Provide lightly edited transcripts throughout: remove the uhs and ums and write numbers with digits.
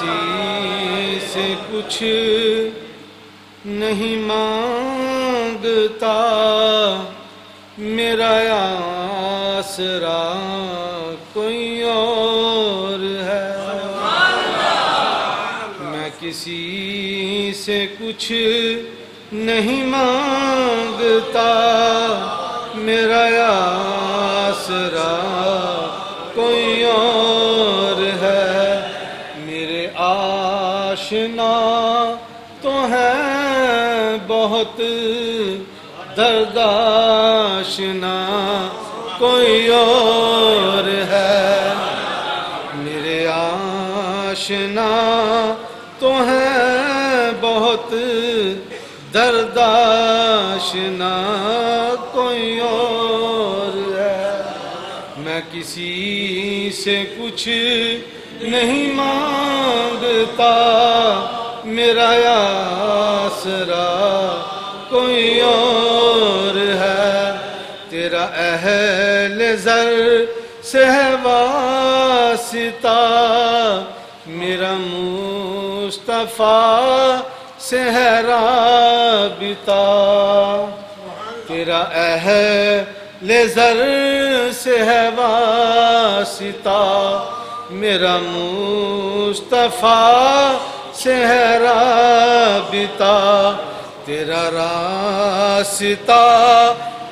کسی سے کچھ نہیں مانگتا، میرا آسرا کوئی اور ہے۔ میں کسی سے کچھ نہیں مانگتا، میرا آسرا کوئی اور ہے۔ میرے آشنا تو ہیں بہت، درد آشنا کوئی اور ہے۔ میرے آشنا تو ہیں بہت، درد آشنا کوئی اور ہے۔ میں کسی سے کچھ نہیں مانگتا، میرا آسرا کوئی اور ہے۔ تیرا اہل زر سے ہے واسطہ، میرا مصطفیٰ سے ہے رابطہ۔ تیرا اہل زر سے ہے واسطہ، میرا مصطفیٰ سے ہے رابطہ۔ تیرا راستہ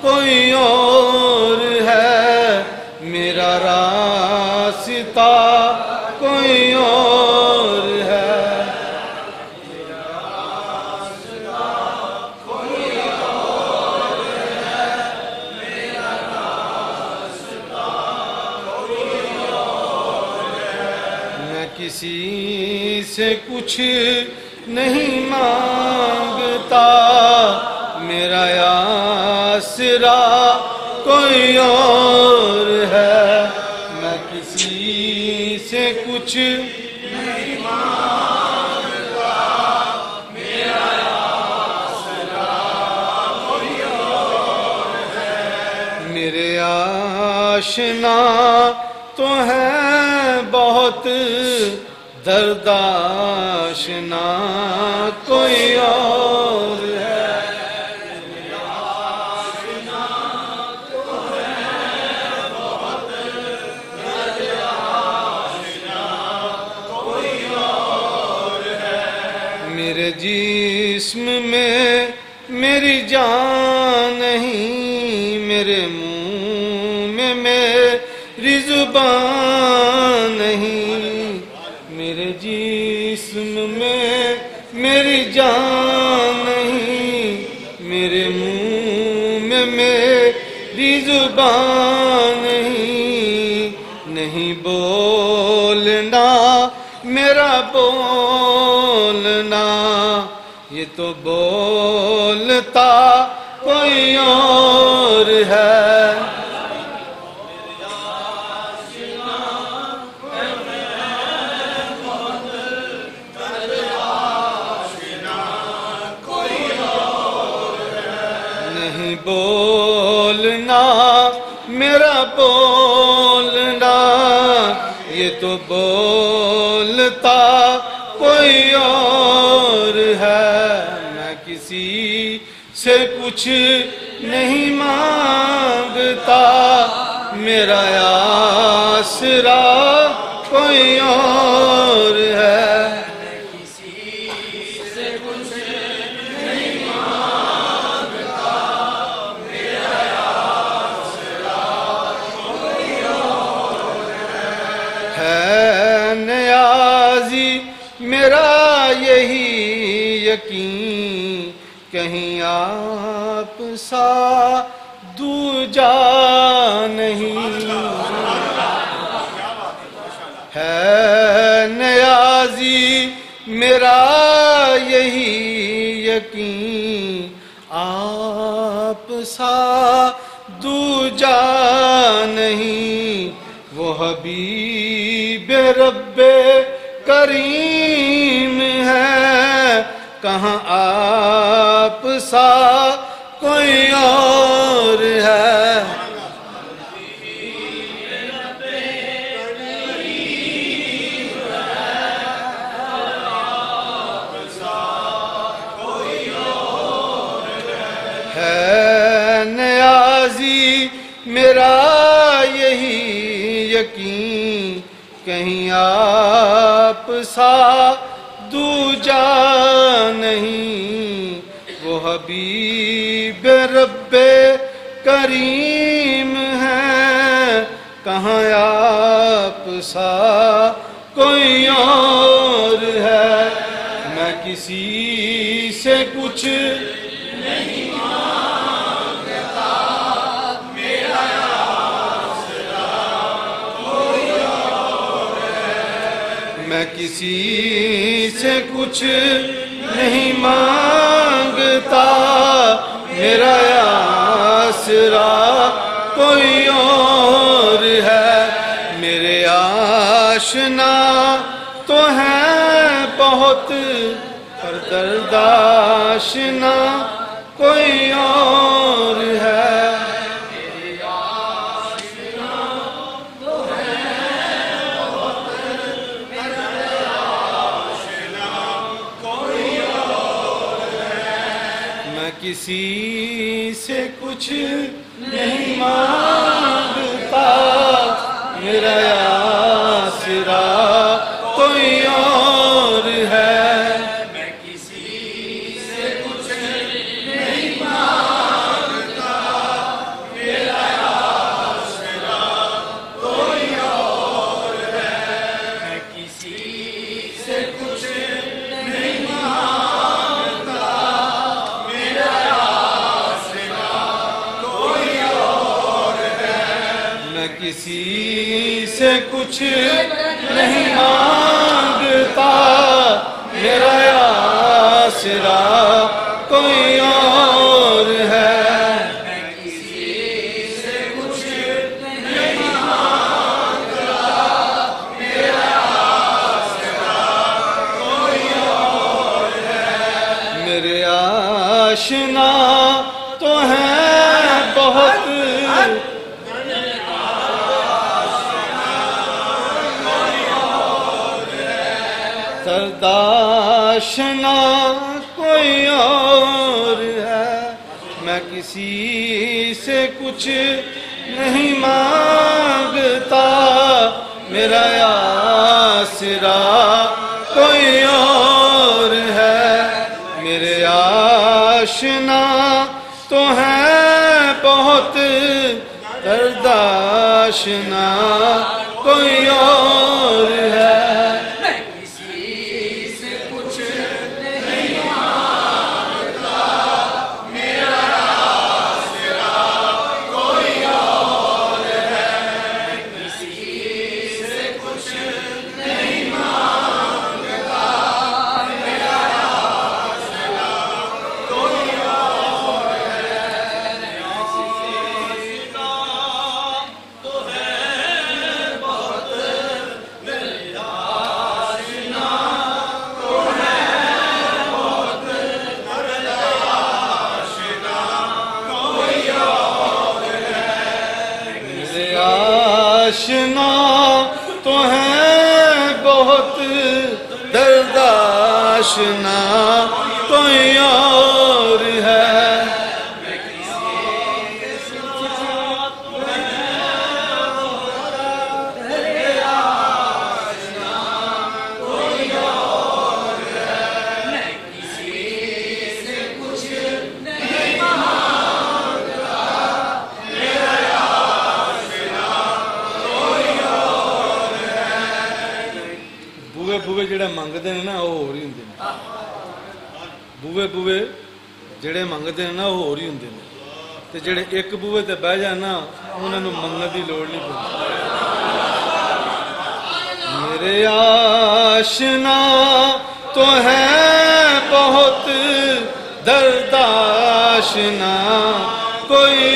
کوئی اور ہے، میرا راستہ کوئی اور ہے۔ کسی سے کچھ نہیں مانگتا، میرا آسرا کوئی اور ہے۔ میں کسی سے کچھ نہیں مانگتا، میرا آسرا کوئی اور ہے۔ میرے آشنا تو ہیں بہت، درد آشنا کوئی اور ہے۔ میرے آشنا تو ہیں بہت، درد آشنا کوئی اور ہے۔ میرے جسم میں میری جان نہیں، میرے منہ میں میری زبان نہیں، میرے جسم میں میری جان نہیں، میرے منہ میں میری زبان نہیں۔ نہیں بولنا میرا بولنا، یہ تو بولتا کوئی اور ہے۔ بولنا میرا بولنا، یہ تو بولتا کوئی اور ہے۔ میں کسی سے کچھ نہیں مانگتا، میرا آسرا کوئی اور ہے۔ نیازی میرا یہی یقین، کہیں آپ سا دوجا نہیں ہے۔ نیازی میرا یہی یقین، آپ سا دوجا نہیں۔ وہ حبیب رب کریم ہے، کہاں آپ سا کوئی اور ہے۔ آپ سا دوجا نہیں، وہ حبیب رب کریم ہے، کہاں آپ سا کوئی اور ہے۔ میں کسی سے کچھ نہیں مانگتا، میرا آسرا کوئی اور ہے۔ میں کسی سے کچھ نہیں مانگتا، میرا آسرا کوئی اور ہے۔ میرے آشنا تو ہیں بہت، پر درد آشنا کوئی اور ہے۔ میرے آشنا تو ہیں بہت، پر درد آشنا کوئی اور ہے۔ میں کسی سے کچھ نہیں مانگتا، میرا آسرا کوئی اور ہے۔ میں کسی سے کچھ نہیں مانگتا، میرا آسرا کوئی اور ہے۔ میں کسی سے کچھ نہیں مانگتا، میرا آسرا کوئی اور ہے۔ میں کسی سے کچھ نہیں مانگتا، میرا آسرا کوئی اور ہے۔ میں کسی سے کچھ نہیں مانگتا، میرا آسرا کوئی اور ہے۔ میرے آشنا تو ہیں بہت، درداشنا کوئی اور ہے۔ میں کسی سے کچھ نہیں مانگتا، میرا آسرا کوئی اور ہے۔ میرے آشنا تو ہیں بہت، درداشنا کوئی اور ہے۔ آشنا تو ہیں بہت، درد آشنا کوئی اور ہے۔ بوے جڑے منگتے ہیں نا وہ ہو رہی ہوں، بوے جڑے منگتے ہیں نا وہ ہو رہی ہوں، تے جڑے ایک بوے تے بہ جانا انہوں نے منگنے کی لوڑ نہیں پڑتی۔ میرے آشنا تو ہے بہت، درد آشنا کوئی